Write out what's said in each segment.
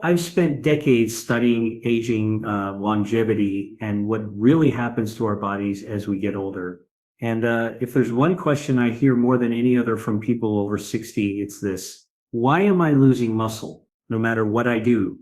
I've spent decades studying aging, longevity, and what really happens to our bodies as we get older. And if there's one question I hear more than any other from people over 60, it's this: why am I losing muscle no matter what I do?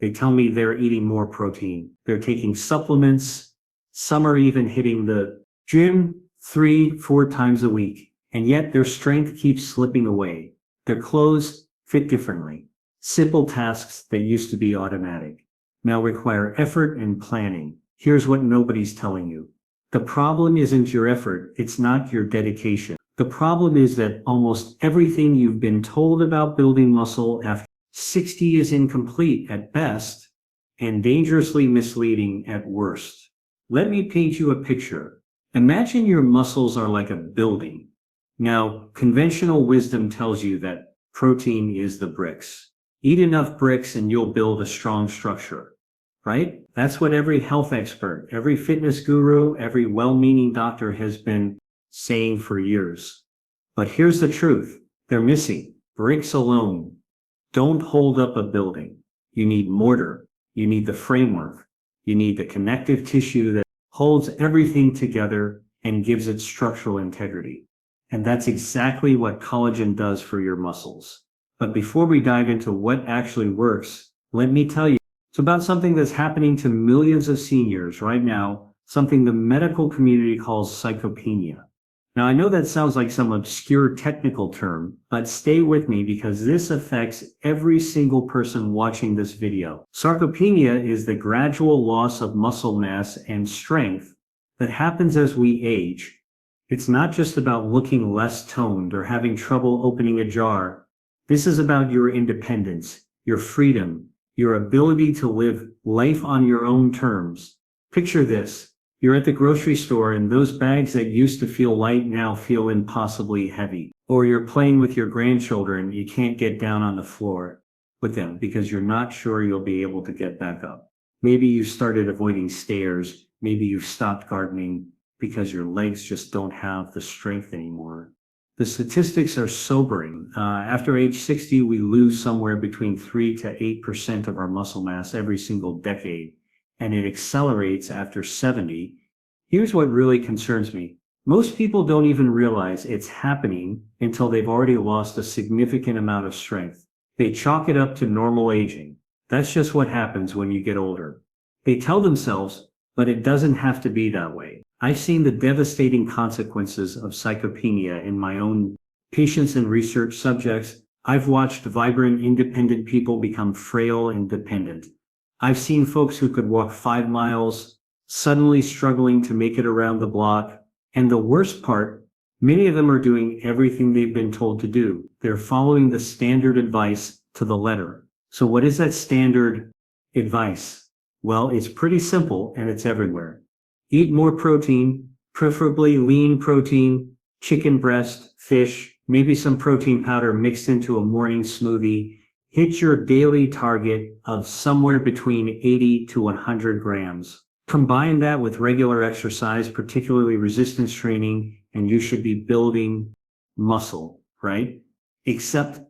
They tell me they're eating more protein, they're taking supplements, some are even hitting the gym 3, 4 times a week, and yet their strength keeps slipping away. Their clothes fit differently. Simple tasks that used to be automatic now require effort and planning. Here's what nobody's telling you. The problem isn't your effort, it's not your dedication. The problem is that almost everything you've been told about building muscle after 60 is incomplete at best and dangerously misleading at worst. Let me paint you a picture. Imagine your muscles are like a building. Now, conventional wisdom tells you that protein is the bricks. Eat enough bricks and you'll build a strong structure, right? That's what every health expert, every fitness guru, every well-meaning doctor has been saying for years. But here's the truth. They're missing. Bricks alone don't hold up a building. You need mortar. You need the framework. You need the connective tissue that holds everything together and gives it structural integrity. And that's exactly what collagen does for your muscles. But before we dive into what actually works, let me tell you, it's about something that's happening to millions of seniors right now, something the medical community calls sarcopenia. Now, I know that sounds like some obscure technical term, but stay with me because this affects every single person watching this video. Sarcopenia is the gradual loss of muscle mass and strength that happens as we age. It's not just about looking less toned or having trouble opening a jar. This is about your independence, your freedom, your ability to live life on your own terms. Picture this. You're at the grocery store and those bags that used to feel light now feel impossibly heavy. Or you're playing with your grandchildren, you can't get down on the floor with them because you're not sure you'll be able to get back up. Maybe you started avoiding stairs. Maybe you've stopped gardening because your legs just don't have the strength anymore. The statistics are sobering. After age 60, we lose somewhere between 3 to 8% of our muscle mass every single decade, and it accelerates after 70. Here's what really concerns me. Most people don't even realize it's happening until they've already lost a significant amount of strength. They chalk it up to normal aging. That's just what happens when you get older. They tell themselves, but it doesn't have to be that way. I've seen the devastating consequences of sarcopenia in my own patients and research subjects. I've watched vibrant, independent people become frail and dependent. I've seen folks who could walk 5 miles suddenly struggling to make it around the block. And the worst part, many of them are doing everything they've been told to do. They're following the standard advice to the letter. So what is that standard advice? Well, it's pretty simple and it's everywhere. Eat more protein, preferably lean protein, chicken breast, fish, maybe some protein powder mixed into a morning smoothie. Hit your daily target of somewhere between 80 to 100 grams. Combine that with regular exercise, particularly resistance training, and you should be building muscle, right? Except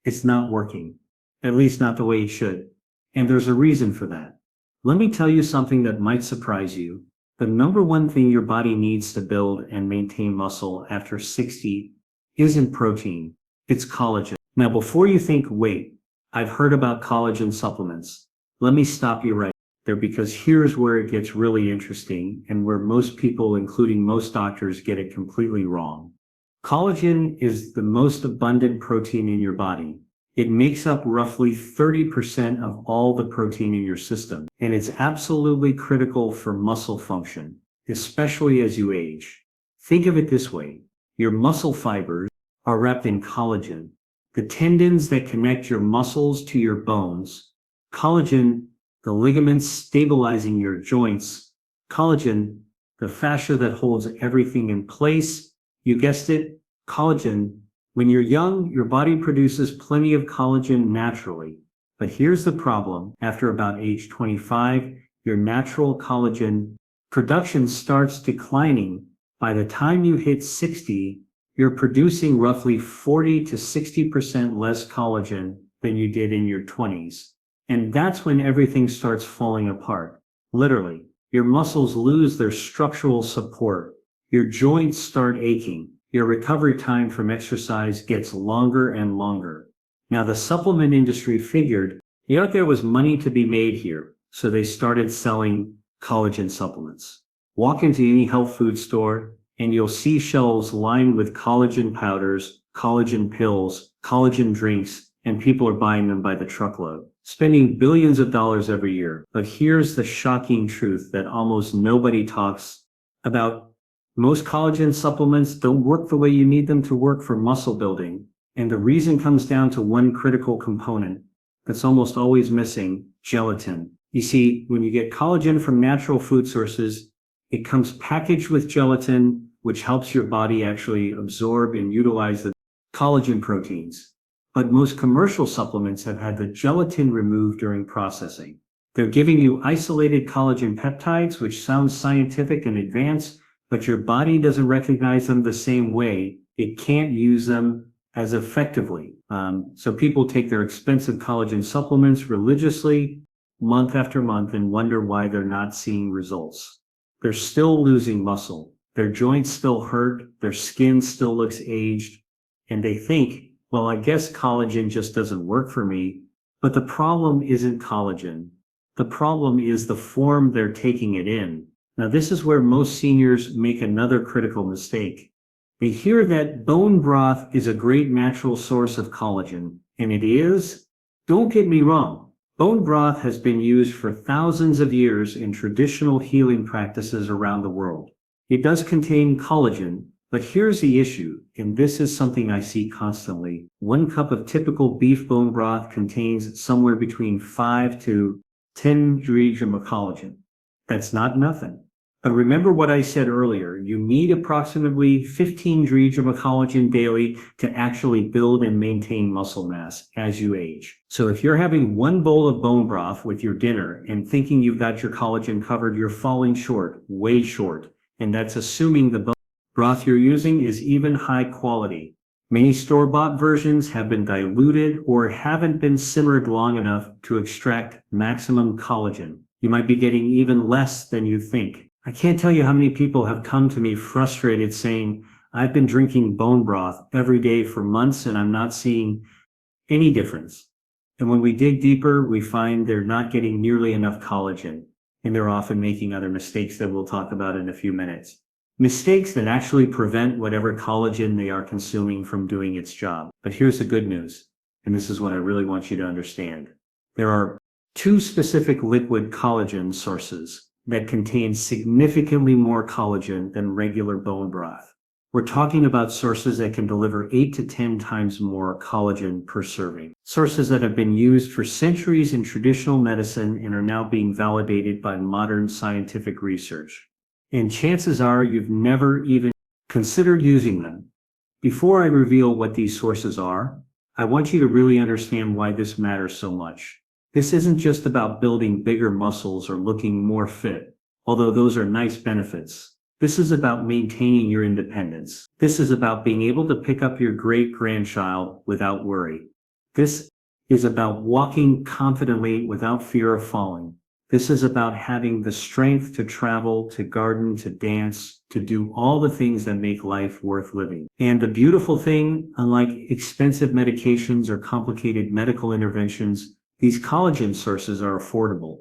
it's not working, at least not the way it should. And there's a reason for that. Let me tell you something that might surprise you. The number one thing your body needs to build and maintain muscle after 60 isn't protein, it's collagen. Now, before you think, wait, I've heard about collagen supplements. Let me stop you right there because here's where it gets really interesting and where most people, including most doctors, get it completely wrong. Collagen is the most abundant protein in your body. It makes up roughly 30% of all the protein in your system, and it's absolutely critical for muscle function, especially as you age. Think of it this way. Your muscle fibers are wrapped in collagen. The tendons that connect your muscles to your bones, collagen, the ligaments stabilizing your joints, collagen, the fascia that holds everything in place. You guessed it, collagen. When you're young, your body produces plenty of collagen naturally. But here's the problem. After about age 25, your natural collagen production starts declining. By the time you hit 60, you're producing roughly 40 to 60% less collagen than you did in your 20s. And that's when everything starts falling apart. Literally, your muscles lose their structural support. Your joints start aching. Your recovery time from exercise gets longer and longer. Now, the supplement industry figured, there was money to be made here, so they started selling collagen supplements. Walk into any health food store, and you'll see shelves lined with collagen powders, collagen pills, collagen drinks, and people are buying them by the truckload, spending billions of dollars every year. But here's the shocking truth that almost nobody talks about. Most collagen supplements don't work the way you need them to work for muscle building. And the reason comes down to one critical component that's almost always missing: gelatin. You see, when you get collagen from natural food sources, it comes packaged with gelatin, which helps your body actually absorb and utilize the collagen proteins. But most commercial supplements have had the gelatin removed during processing. They're giving you isolated collagen peptides, which sounds scientific and advanced, but your body doesn't recognize them the same way. It can't use them as effectively. So people take their expensive collagen supplements religiously, month after month, and wonder why they're not seeing results. They're still losing muscle. Their joints still hurt. Their skin still looks aged. And they think, well, I guess collagen just doesn't work for me. But the problem isn't collagen. The problem is the form they're taking it in. Now, this is where most seniors make another critical mistake. They hear that bone broth is a great natural source of collagen, and it is. Don't get me wrong. Bone broth has been used for thousands of years in traditional healing practices around the world. It does contain collagen, but here's the issue, and this is something I see constantly. 1 cup of typical beef bone broth contains somewhere between 5 to 10 grams of collagen. That's not nothing. But remember what I said earlier, you need approximately 15 grams of collagen daily to actually build and maintain muscle mass as you age. So if you're having 1 bowl of bone broth with your dinner and thinking you've got your collagen covered, you're falling short, way short. And that's assuming the bone broth you're using is even high quality. Many store-bought versions have been diluted or haven't been simmered long enough to extract maximum collagen. You might be getting even less than you think. I can't tell you how many people have come to me frustrated saying, I've been drinking bone broth every day for months and I'm not seeing any difference. And when we dig deeper, we find they're not getting nearly enough collagen, and they're often making other mistakes that we'll talk about in a few minutes. Mistakes that actually prevent whatever collagen they are consuming from doing its job. But here's the good news, and this is what I really want you to understand. There are 2 specific liquid collagen sources that contain significantly more collagen than regular bone broth. We're talking about sources that can deliver 8 to 10 times more collagen per serving. Sources that have been used for centuries in traditional medicine and are now being validated by modern scientific research. And chances are you've never even considered using them. Before I reveal what these sources are, I want you to really understand why this matters so much. This isn't just about building bigger muscles or looking more fit, although those are nice benefits. This is about maintaining your independence. This is about being able to pick up your great-grandchild without worry. This is about walking confidently without fear of falling. This is about having the strength to travel, to garden, to dance, to do all the things that make life worth living. And the beautiful thing, unlike expensive medications or complicated medical interventions, these collagen sources are affordable,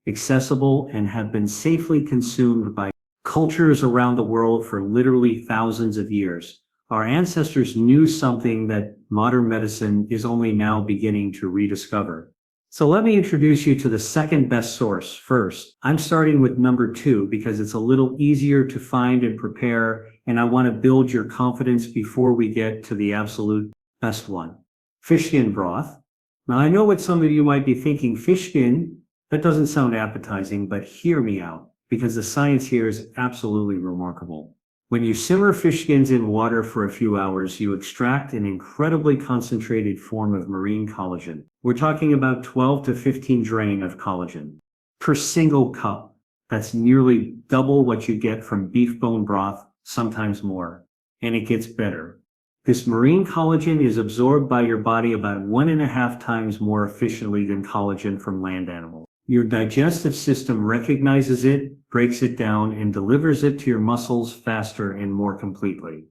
accessible, and have been safely consumed by cultures around the world for literally thousands of years. Our ancestors knew something that modern medicine is only now beginning to rediscover. So let me introduce you to the second best source first. I'm starting with number 2 because it's a little easier to find and prepare, and I want to build your confidence before we get to the absolute best one. Fish skin broth. Now, I know what some of you might be thinking, fish skin, that doesn't sound appetizing, but hear me out, because the science here is absolutely remarkable. When you simmer fish skins in water for a few hours, you extract an incredibly concentrated form of marine collagen. We're talking about 12 to 15 grams of collagen per single cup. That's nearly double what you get from beef bone broth, sometimes more. And it gets better. This marine collagen is absorbed by your body about 1.5 times more efficiently than collagen from land animals. Your digestive system recognizes it, breaks it down, and delivers it to your muscles faster and more completely.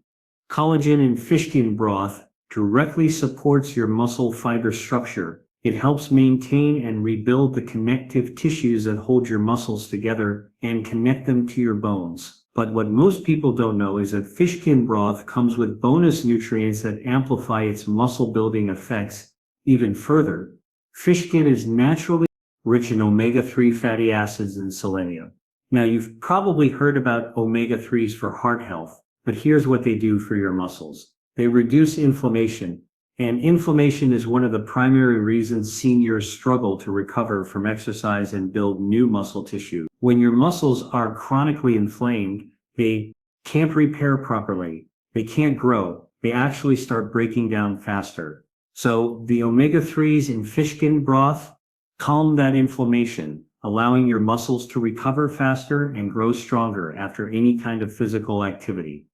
Collagen in fish skin broth directly supports your muscle fiber structure. It helps maintain and rebuild the connective tissues that hold your muscles together and connect them to your bones. But what most people don't know is that fish skin broth comes with bonus nutrients that amplify its muscle building effects even further. Fish skin is naturally rich in omega-3 fatty acids and selenium. Now, you've probably heard about omega-3s for heart health, but here's what they do for your muscles. They reduce inflammation, and inflammation is one of the primary reasons seniors struggle to recover from exercise and build new muscle tissue. When your muscles are chronically inflamed, they can't repair properly, they can't grow, they actually start breaking down faster. So the omega-3s in fish skin broth calm that inflammation, allowing your muscles to recover faster and grow stronger after any kind of physical activity.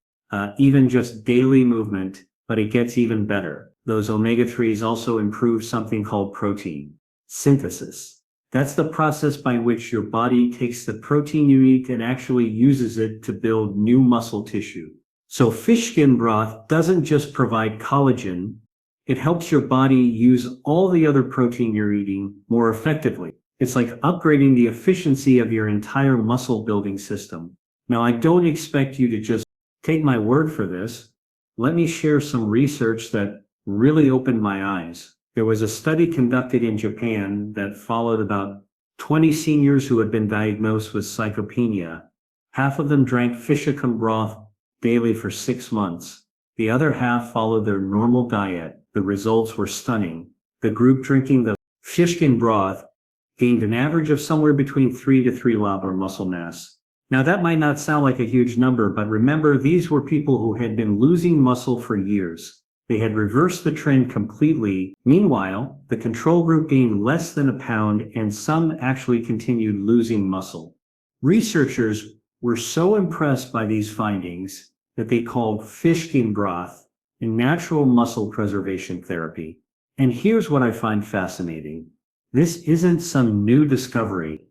Even just daily movement, but it gets even better. Those omega-3s also improve something called protein synthesis. That's the process by which your body takes the protein you eat and actually uses it to build new muscle tissue. So fish skin broth doesn't just provide collagen, it helps your body use all the other protein you're eating more effectively. It's like upgrading the efficiency of your entire muscle building system. Now, I don't expect you to just take my word for this. Let me share some research that really opened my eyes. There was a study conducted in Japan that followed about 20 seniors who had been diagnosed with sarcopenia. Half of them drank fish skin broth daily for 6 months. The other half followed their normal diet. The results were stunning. The group drinking the fish skin broth gained an average of somewhere between 3 to 3 lb muscle mass. Now that might not sound like a huge number, but remember, these were people who had been losing muscle for years. They had reversed the trend completely. Meanwhile, the control group gained less than a pound, and some actually continued losing muscle. Researchers were so impressed by these findings that they called fish skin broth a natural muscle preservation therapy. And here's what I find fascinating. This isn't some new discovery.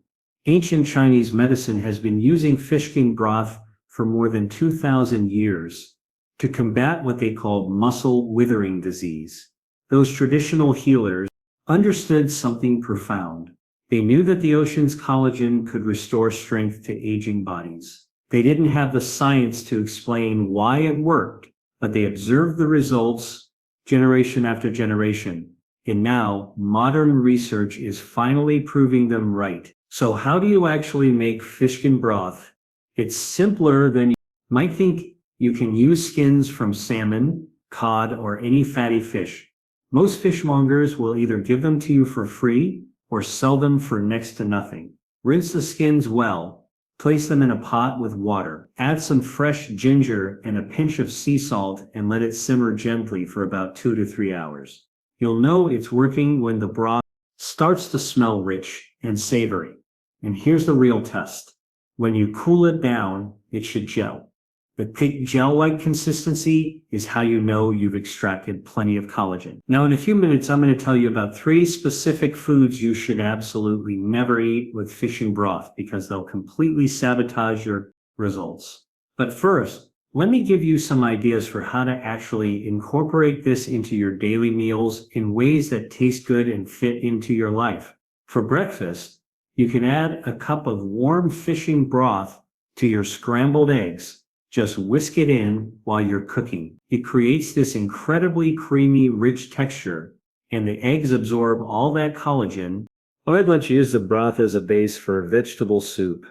Ancient Chinese medicine has been using fish skin broth for more than 2,000 years to combat what they called muscle withering disease. Those traditional healers understood something profound. They knew that the ocean's collagen could restore strength to aging bodies. They didn't have the science to explain why it worked, but they observed the results generation after generation. And now, modern research is finally proving them right. So how do you actually make fish skin broth? It's simpler than you might think. You can use skins from salmon, cod, or any fatty fish. Most fishmongers will either give them to you for free or sell them for next to nothing. Rinse the skins well. Place them in a pot with water. Add some fresh ginger and a pinch of sea salt and let it simmer gently for about 2 to 3 hours. You'll know it's working when the broth starts to smell rich and savory. And here's the real test. When you cool it down, it should gel. The thick gel-like consistency is how you know you've extracted plenty of collagen. Now, in a few minutes, I'm going to tell you about 3 specific foods you should absolutely never eat with fish skin broth because they'll completely sabotage your results. But first, let me give you some ideas for how to actually incorporate this into your daily meals in ways that taste good and fit into your life. For breakfast, you can add a cup of warm fish skin broth to your scrambled eggs. Just whisk it in while you're cooking. It creates this incredibly creamy, rich texture, and the eggs absorb all that collagen. I'd let you use the broth as a base for a vegetable soup.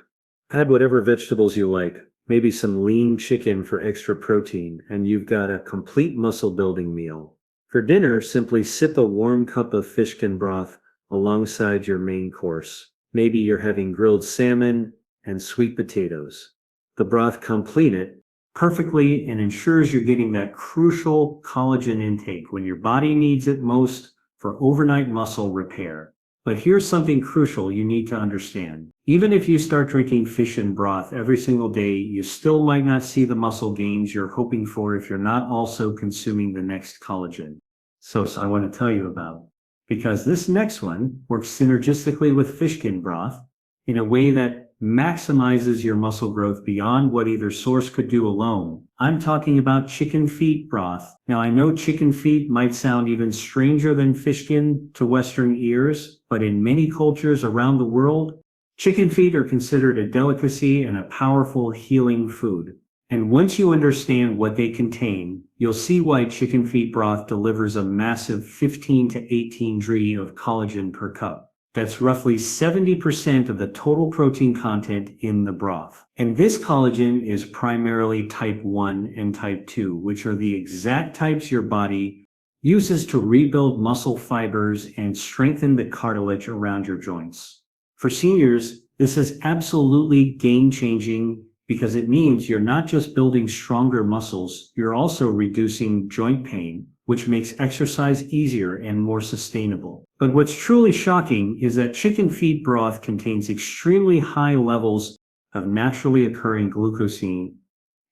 Add whatever vegetables you like, maybe some lean chicken for extra protein, and you've got a complete muscle-building meal. For dinner, simply sip a warm cup of fish skin broth alongside your main course. Maybe you're having grilled salmon and sweet potatoes. The broth completes it perfectly and ensures you're getting that crucial collagen intake when your body needs it most for overnight muscle repair. But here's something crucial you need to understand. Even if you start drinking fish and broth every single day, you still might not see the muscle gains you're hoping for if you're not also consuming the next collagen. So I want to tell you about. Because this next one works synergistically with fish skin broth in a way that maximizes your muscle growth beyond what either source could do alone. I'm talking about chicken feet broth. Now, I know chicken feet might sound even stranger than fish skin to Western ears, but in many cultures around the world, chicken feet are considered a delicacy and a powerful healing food. And once you understand what they contain, you'll see why chicken feet broth delivers a massive 15 to 18 g of collagen per cup. That's roughly 70% of the total protein content in the broth. And this collagen is primarily type 1 and type 2, which are the exact types your body uses to rebuild muscle fibers and strengthen the cartilage around your joints. For seniors, this is absolutely game-changing because it means you're not just building stronger muscles, you're also reducing joint pain, which makes exercise easier and more sustainable. But what's truly shocking is that chicken feet broth contains extremely high levels of naturally occurring glucosine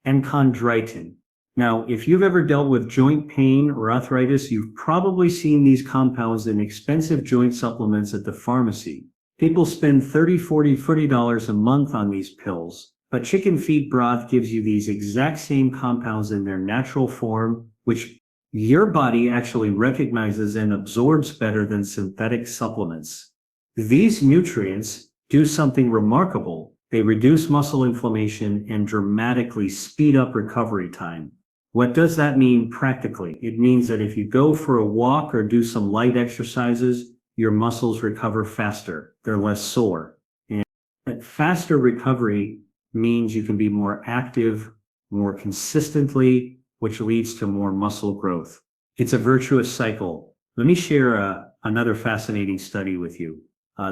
and chondroitin. Now, if you've ever dealt with joint pain or arthritis, you've probably seen these compounds in expensive joint supplements at the pharmacy. People spend $30, $40 a month on these pills, but chicken feet broth gives you these exact same compounds in their natural form, which your body actually recognizes and absorbs better than synthetic supplements. These nutrients do something remarkable. They reduce muscle inflammation and dramatically speed up recovery time. What does that mean practically? It means that if you go for a walk or do some light exercises, your muscles recover faster. They're less sore. And that faster recovery means you can be more active, more consistently, which leads to more muscle growth. It's a virtuous cycle. Let me share another fascinating study with you.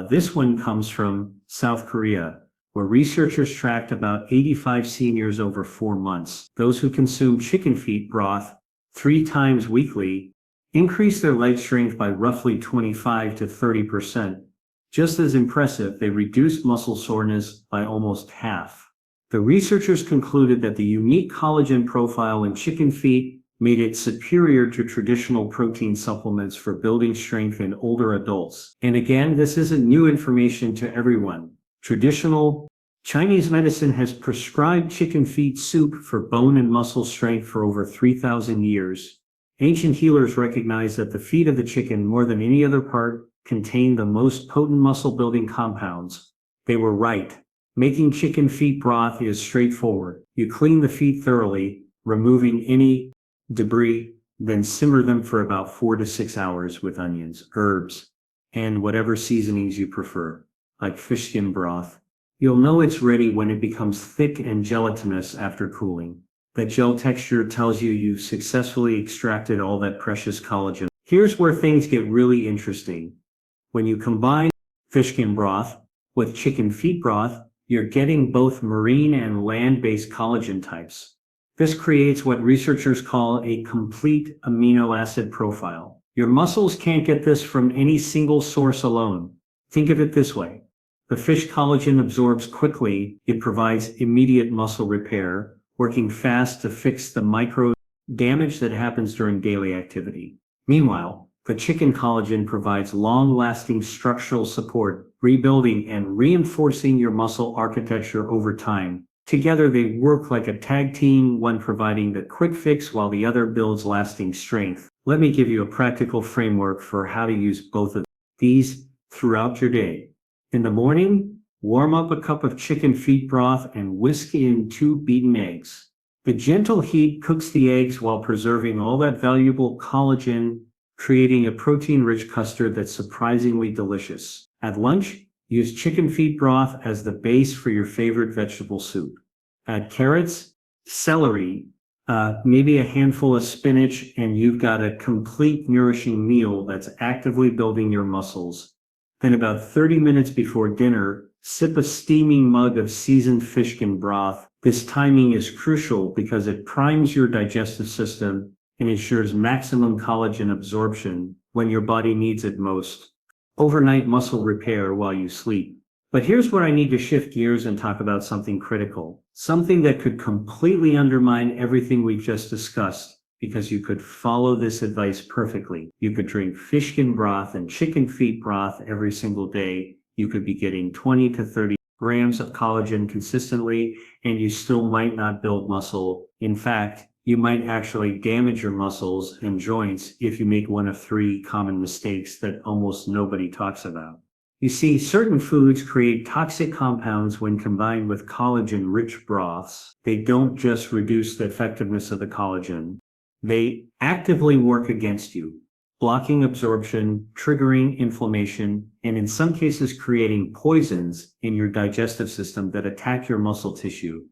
This one comes from South Korea, where researchers tracked about 85 seniors over 4 months. Those who consumed chicken feet broth 3 times weekly increased their leg strength by roughly 25 to 30%. Just as impressive, they reduced muscle soreness by almost half. The researchers concluded that the unique collagen profile in chicken feet made it superior to traditional protein supplements for building strength in older adults. And again, this isn't new information to everyone. Traditional Chinese medicine has prescribed chicken feet soup for bone and muscle strength for over 3,000 years. Ancient healers recognized that the feet of the chicken, more than any other part, contained the most potent muscle-building compounds. They were right. Making chicken feet broth is straightforward. You clean the feet thoroughly, removing any debris, then simmer them for about 4 to 6 hours with onions, herbs, and whatever seasonings you prefer, like fish skin broth. You'll know it's ready when it becomes thick and gelatinous after cooling. That gel texture tells you you've successfully extracted all that precious collagen. Here's where things get really interesting. When you combine fish skin broth with chicken feet broth, you're getting both marine and land-based collagen types. This creates what researchers call a complete amino acid profile. Your muscles can't get this from any single source alone. Think of it this way. The fish collagen absorbs quickly. It provides immediate muscle repair, working fast to fix the micro damage that happens during daily activity. Meanwhile, the chicken collagen provides long-lasting structural support, rebuilding and reinforcing your muscle architecture over time. Together, they work like a tag team, one providing the quick fix while the other builds lasting strength. Let me give you a practical framework for how to use both of these throughout your day. In the morning, warm up a cup of chicken feet broth and whisk in 2 beaten eggs. The gentle heat cooks the eggs while preserving all that valuable collagen, creating a protein-rich custard that's surprisingly delicious. At lunch, use chicken feet broth as the base for your favorite vegetable soup. Add carrots, celery, maybe a handful of spinach, and you've got a complete nourishing meal that's actively building your muscles. Then about 30 minutes before dinner, sip a steaming mug of seasoned fish skin broth. This timing is crucial because it primes your digestive system and ensures maximum collagen absorption when your body needs it most. overnight muscle repair while you sleep. But here's where I need to shift gears and talk about something critical, something that could completely undermine everything we've just discussed, because you could follow this advice perfectly. You could drink fish skin broth and chicken feet broth every single day. You could be getting 20 to 30 grams of collagen consistently, and you still might not build muscle. In fact, you might actually damage your muscles and joints if you make one of three common mistakes that almost nobody talks about. You see, certain foods create toxic compounds when combined with collagen-rich broths. They don't just reduce the effectiveness of the collagen. They actively work against you, blocking absorption, triggering inflammation, and in some cases creating poisons in your digestive system that attack your muscle tissue.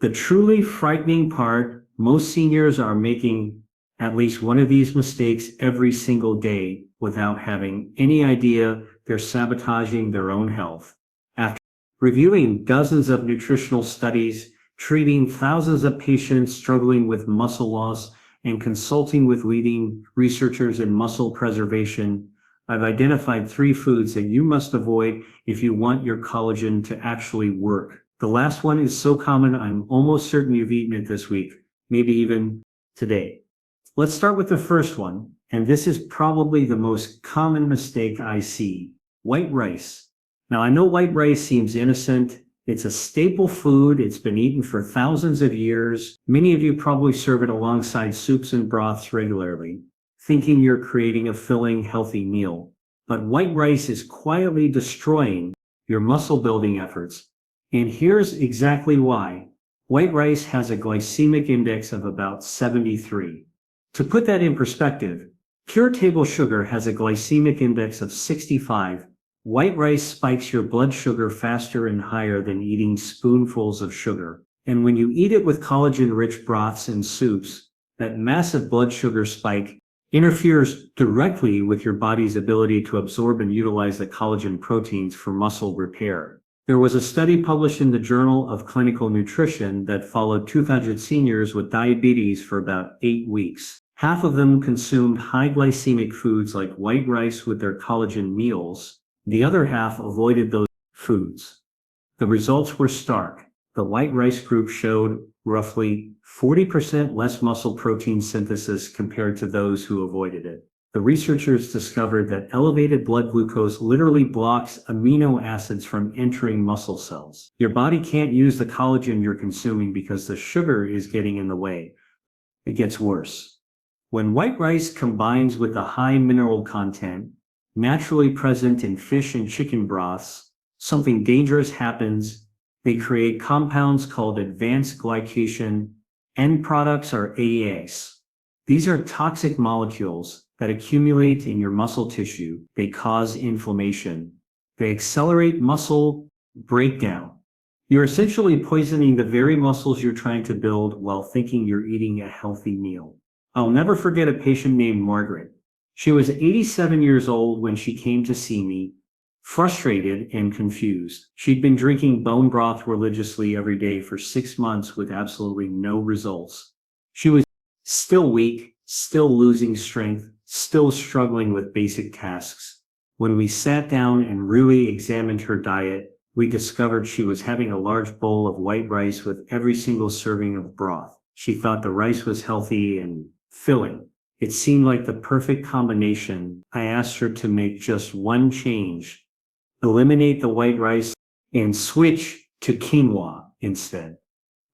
The truly frightening part, most seniors are making at least one of these mistakes every single day without having any idea they're sabotaging their own health. After reviewing dozens of nutritional studies, treating thousands of patients struggling with muscle loss, and consulting with leading researchers in muscle preservation, I've identified 3 foods that you must avoid if you want your collagen to actually work. The last one is so common, I'm almost certain you've eaten it this week, maybe even today. Let's start with the first one, and this is probably the most common mistake I see: white rice. Now, I know white rice seems innocent. It's a staple food. It's been eaten for thousands of years. Many of you probably serve it alongside soups and broths regularly, thinking you're creating a filling, healthy meal. But white rice is quietly destroying your muscle building efforts. And here's exactly why. White rice has a glycemic index of about 73. To put that in perspective, pure table sugar has a glycemic index of 65. White rice spikes your blood sugar faster and higher than eating spoonfuls of sugar. And when you eat it with collagen-rich broths and soups, that massive blood sugar spike interferes directly with your body's ability to absorb and utilize the collagen proteins for muscle repair. There was a study published in the Journal of Clinical Nutrition that followed 200 seniors with diabetes for about 8 weeks. Half of them consumed high glycemic foods like white rice with their collagen meals. The other half avoided those foods. The results were stark. The white rice group showed roughly 40% less muscle protein synthesis compared to those who avoided it. The researchers discovered that elevated blood glucose literally blocks amino acids from entering muscle cells. Your body can't use the collagen you're consuming because the sugar is getting in the way. It gets worse. When white rice combines with the high mineral content naturally present in fish and chicken broths, something dangerous happens. They create compounds called advanced glycation. End products are AAs. These are toxic molecules that accumulate in your muscle tissue. They cause inflammation. They accelerate muscle breakdown. You're essentially poisoning the very muscles you're trying to build while thinking you're eating a healthy meal. I'll never forget a patient named Margaret. She was 87 years old when she came to see me, frustrated and confused. She'd been drinking bone broth religiously every day for 6 months with absolutely no results. She was still weak, still losing strength, still struggling with basic tasks. When we sat down and really examined her diet, we discovered she was having a large bowl of white rice with every single serving of broth. She thought the rice was healthy and filling. It seemed like the perfect combination. I asked her to make just one change: eliminate the white rice and switch to quinoa instead.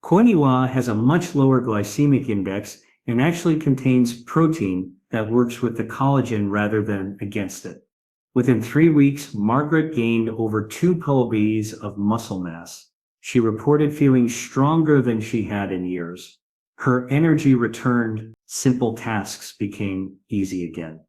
Quinoa has a much lower glycemic index and actually contains protein that works with the collagen rather than against it. Within 3 weeks, Margaret gained over 2 pounds of muscle mass. She reported feeling stronger than she had in years. Her energy returned. Simple tasks became easy again.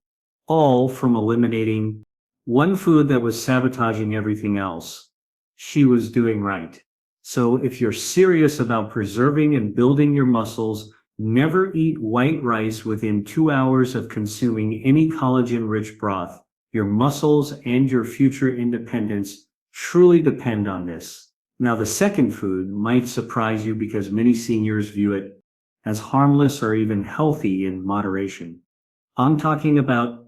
All from eliminating one food that was sabotaging everything else. She was doing right. So if you're serious about preserving and building your muscles, never eat white rice within 2 hours of consuming any collagen-rich broth. Your muscles and your future independence truly depend on this. Now, the second food might surprise you because many seniors view it as harmless or even healthy in moderation. I'm talking about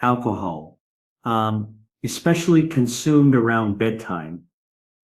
alcohol. especially consumed around bedtime.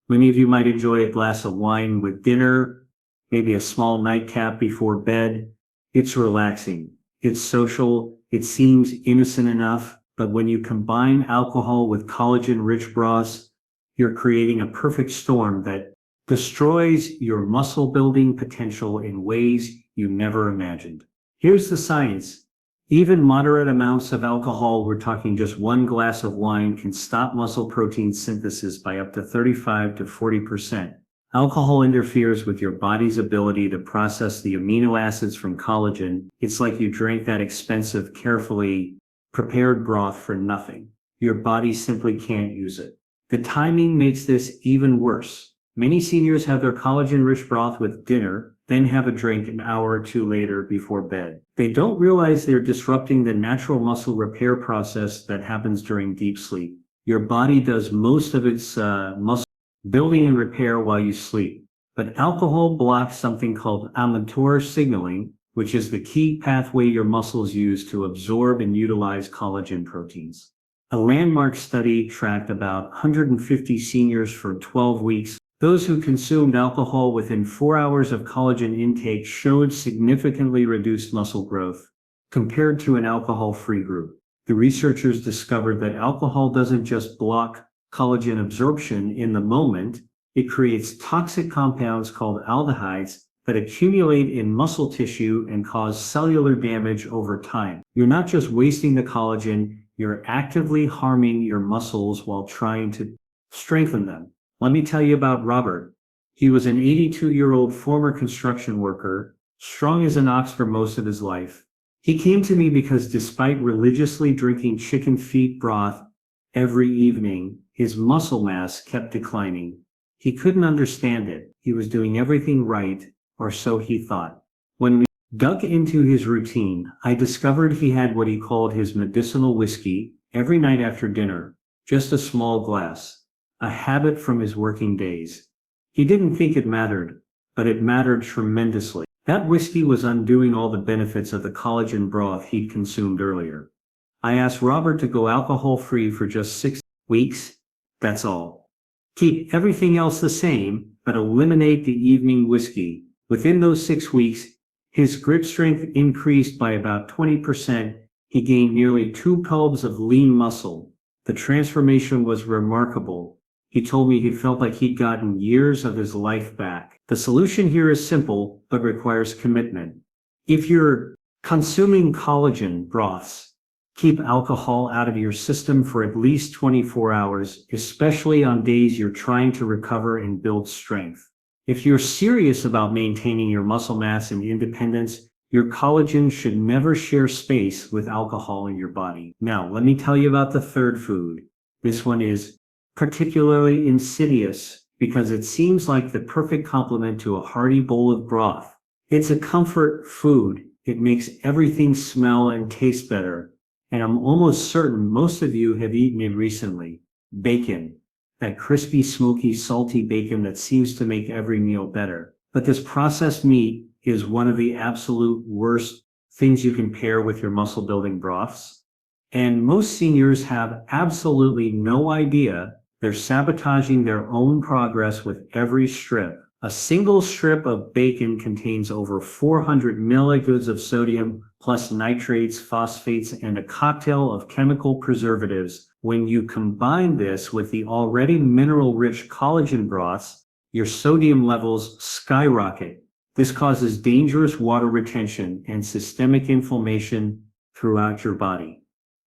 Many of you might enjoy a glass of wine with dinner, maybe a small nightcap before bed. It's relaxing. It's social. It seems innocent enough, but when you combine alcohol with collagen-rich broths, you're creating a perfect storm that destroys your muscle building potential in ways you never imagined. Here's the science. Even moderate amounts of alcohol, we're talking just one glass of wine, can stop muscle protein synthesis by up to 35 to 40%. Alcohol interferes with your body's ability to process the amino acids from collagen. It's like you drank that expensive, carefully prepared broth for nothing. Your body simply can't use it. The timing makes this even worse. Many seniors have their collagen-rich broth with dinner, then have a drink an hour or two later before bed. They don't realize they're disrupting the natural muscle repair process that happens during deep sleep. Your body does most of its muscle building and repair while you sleep. But alcohol blocks something called mTOR signaling, which is the key pathway your muscles use to absorb and utilize collagen proteins. A landmark study tracked about 150 seniors for 12 weeks. Those who consumed alcohol within 4 hours of collagen intake showed significantly reduced muscle growth compared to an alcohol-free group. The researchers discovered that alcohol doesn't just block collagen absorption in the moment, it creates toxic compounds called aldehydes that accumulate in muscle tissue and cause cellular damage over time. You're not just wasting the collagen, you're actively harming your muscles while trying to strengthen them. Let me tell you about Robert. He was an 82-year-old former construction worker, strong as an ox for most of his life. He came to me because despite religiously drinking chicken feet broth every evening, his muscle mass kept declining. He couldn't understand it. He was doing everything right, or so he thought. When we dug into his routine, I discovered he had what he called his medicinal whiskey every night after dinner, just a small glass, a habit from his working days. He didn't think it mattered, but it mattered tremendously. That whiskey was undoing all the benefits of the collagen broth he'd consumed earlier. I asked Robert to go alcohol-free for just 6 weeks. That's all. Keep everything else the same, but eliminate the evening whiskey. Within those 6 weeks, his grip strength increased by about 20%. He gained nearly 2 pounds of lean muscle. The transformation was remarkable. He told me he felt like he'd gotten years of his life back. The solution here is simple, but requires commitment. If you're consuming collagen broths, keep alcohol out of your system for at least 24 hours, especially on days you're trying to recover and build strength. If you're serious about maintaining your muscle mass and independence, your collagen should never share space with alcohol in your body. Now, let me tell you about the third food. This one is particularly insidious because it seems like the perfect complement to a hearty bowl of broth. It's a comfort food. It makes everything smell and taste better. And I'm almost certain most of you have eaten it recently. Bacon. That crispy, smoky, salty bacon that seems to make every meal better. But this processed meat is one of the absolute worst things you can pair with your muscle building broths. And most seniors have absolutely no idea they're sabotaging their own progress with every strip. A single strip of bacon contains over 400 milligrams of sodium, plus nitrates, phosphates, and a cocktail of chemical preservatives. When you combine this with the already mineral-rich collagen broths, your sodium levels skyrocket. This causes dangerous water retention and systemic inflammation throughout your body.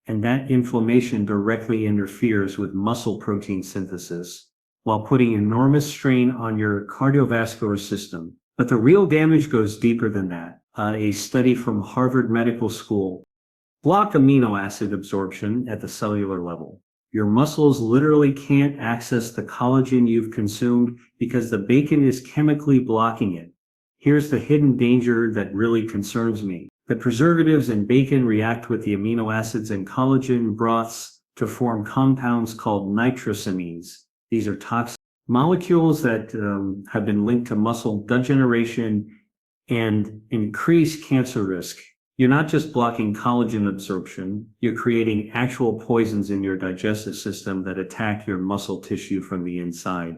And that inflammation directly interferes with muscle protein synthesis, while putting enormous strain on your cardiovascular system. But the real damage goes deeper than that. A study from Harvard Medical School blocked amino acid absorption at the cellular level. Your muscles literally can't access the collagen you've consumed because the bacon is chemically blocking it. Here's the hidden danger that really concerns me. The preservatives in bacon react with the amino acids in collagen broths to form compounds called nitrosamines. These are toxic molecules that have been linked to muscle degeneration and increased cancer risk. You're not just blocking collagen absorption, you're creating actual poisons in your digestive system that attack your muscle tissue from the inside.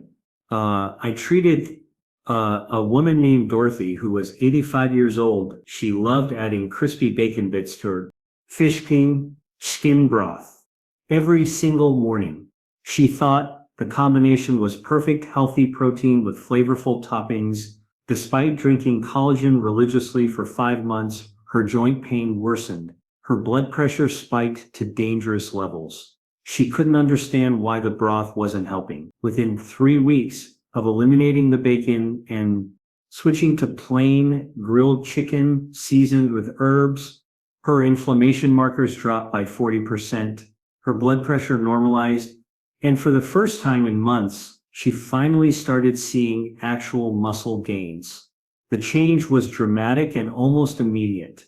I treated a woman named Dorothy who was 85 years old. She loved adding crispy bacon bits to her fish king skin broth every single morning. She thought the combination was perfect, healthy protein with flavorful toppings. Despite drinking collagen religiously for 5 months, her joint pain worsened. Her blood pressure spiked to dangerous levels. She couldn't understand why the broth wasn't helping. Within 3 weeks of eliminating the bacon and switching to plain grilled chicken seasoned with herbs, her inflammation markers dropped by 40%. Her blood pressure normalized, and for the first time in months, she finally started seeing actual muscle gains. The change was dramatic and almost immediate.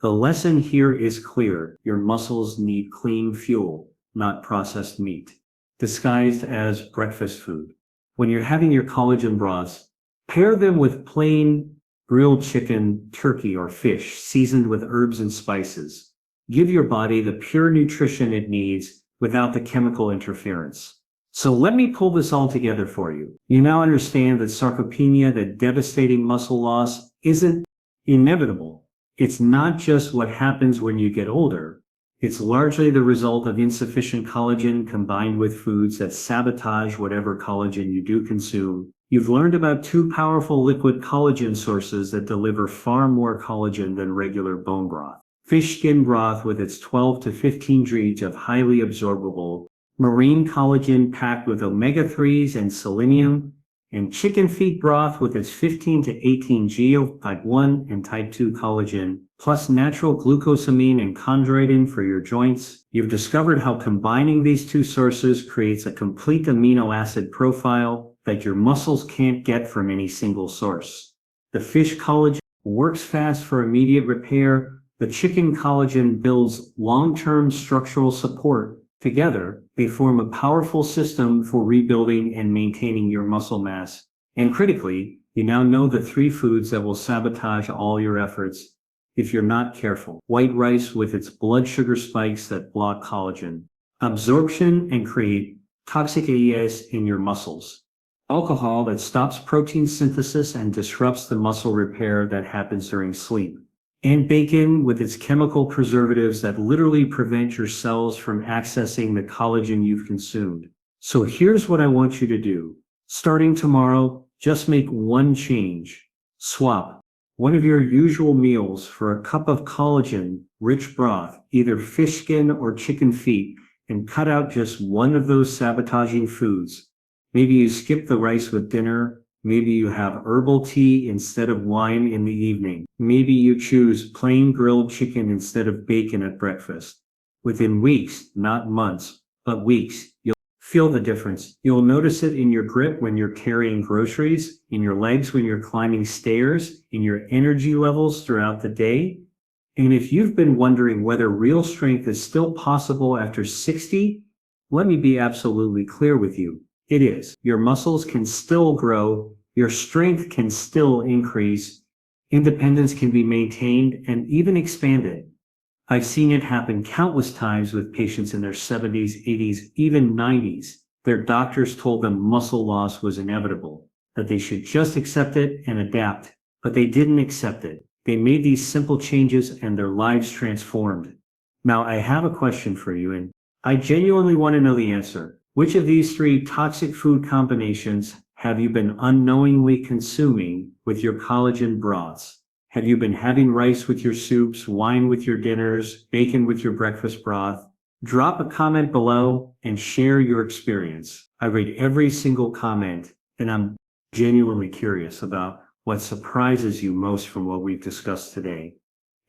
The lesson here is clear. Your muscles need clean fuel, not processed meat, disguised as breakfast food. When you're having your collagen broths, pair them with plain grilled chicken, turkey, or fish seasoned with herbs and spices. Give your body the pure nutrition it needs without the chemical interference. So let me pull this all together for you. You now understand that sarcopenia, that devastating muscle loss, isn't inevitable. It's not just what happens when you get older. It's largely the result of insufficient collagen combined with foods that sabotage whatever collagen you do consume. You've learned about two powerful liquid collagen sources that deliver far more collagen than regular bone broth. Fish skin broth with its 12 to 15 G of highly absorbable marine collagen packed with omega-3s and selenium, and chicken feet broth with its 15 to 18 G of type 1 and type 2 collagen, plus natural glucosamine and chondroitin for your joints. You've discovered how combining these two sources creates a complete amino acid profile that your muscles can't get from any single source. The fish collagen works fast for immediate repair. The chicken collagen builds long-term structural support. Together, they form a powerful system for rebuilding and maintaining your muscle mass. And critically, you now know the three foods that will sabotage all your efforts if you're not careful. White rice with its blood sugar spikes that block collagen absorption and create toxic AES in your muscles. Alcohol that stops protein synthesis and disrupts the muscle repair that happens during sleep. And bacon with its chemical preservatives that literally prevent your cells from accessing the collagen you've consumed. So here's what I want you to do. Starting tomorrow, just make one change. Swap one of your usual meals for a cup of collagen-rich broth, either fish skin or chicken feet, and cut out just one of those sabotaging foods. Maybe you skip the rice with dinner. Maybe you have herbal tea instead of wine in the evening. Maybe you choose plain grilled chicken instead of bacon at breakfast. Within weeks, not months, but weeks, you'll feel the difference. You'll notice it in your grip when you're carrying groceries, in your legs when you're climbing stairs, in your energy levels throughout the day. And if you've been wondering whether real strength is still possible after 60, let me be absolutely clear with you. It is. Your muscles can still grow, your strength can still increase, independence can be maintained and even expanded. I've seen it happen countless times with patients in their 70s, 80s, even 90s. Their doctors told them muscle loss was inevitable, that they should just accept it and adapt, but they didn't accept it. They made these simple changes and their lives transformed. Now, I have a question for you, and I genuinely want to know the answer. Which of these three toxic food combinations have you been unknowingly consuming with your collagen broths? Have you been having rice with your soups, wine with your dinners, bacon with your breakfast broth? Drop a comment below and share your experience. I read every single comment, and I'm genuinely curious about what surprises you most from what we've discussed today.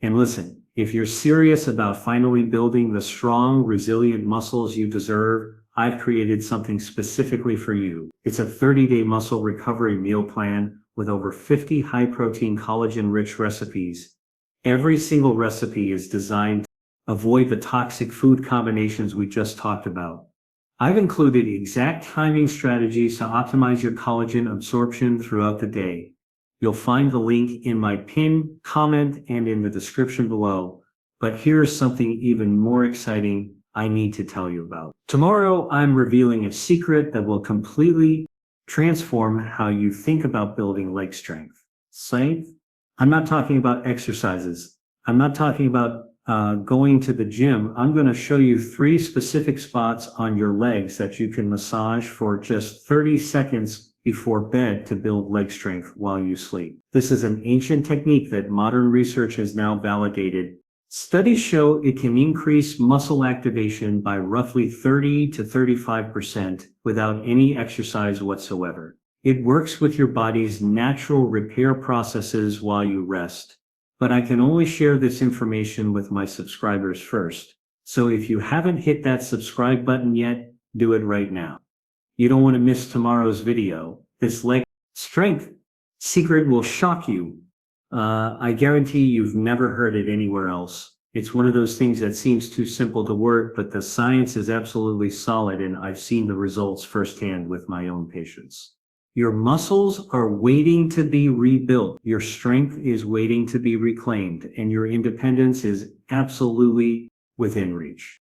And listen, if you're serious about finally building the strong, resilient muscles you deserve, I've created something specifically for you. It's a 30-day muscle recovery meal plan with over 50 high-protein, collagen-rich recipes. Every single recipe is designed to avoid the toxic food combinations we just talked about. I've included exact timing strategies to optimize your collagen absorption throughout the day. You'll find the link in my pinned comment and in the description below. But here's something even more exciting I need to tell you about. Tomorrow, I'm revealing a secret that will completely transform how you think about building leg strength. Strength? I'm not talking about exercises. I'm not talking about going to the gym. I'm going to show you 3 specific spots on your legs that you can massage for just 30 seconds before bed to build leg strength while you sleep. This is an ancient technique that modern research has now validated. Studies show it can increase muscle activation by roughly 30 to 35% without any exercise whatsoever. It works with your body's natural repair processes while you rest. But I can only share this information with my subscribers first. So if you haven't hit that subscribe button yet, do it right now. You don't want to miss tomorrow's video. This leg strength secret will shock you. I guarantee you've never heard it anywhere else. It's one of those things that seems too simple to work, but the science is absolutely solid, and I've seen the results firsthand with my own patients. Your muscles are waiting to be rebuilt. Your strength is waiting to be reclaimed, and your independence is absolutely within reach.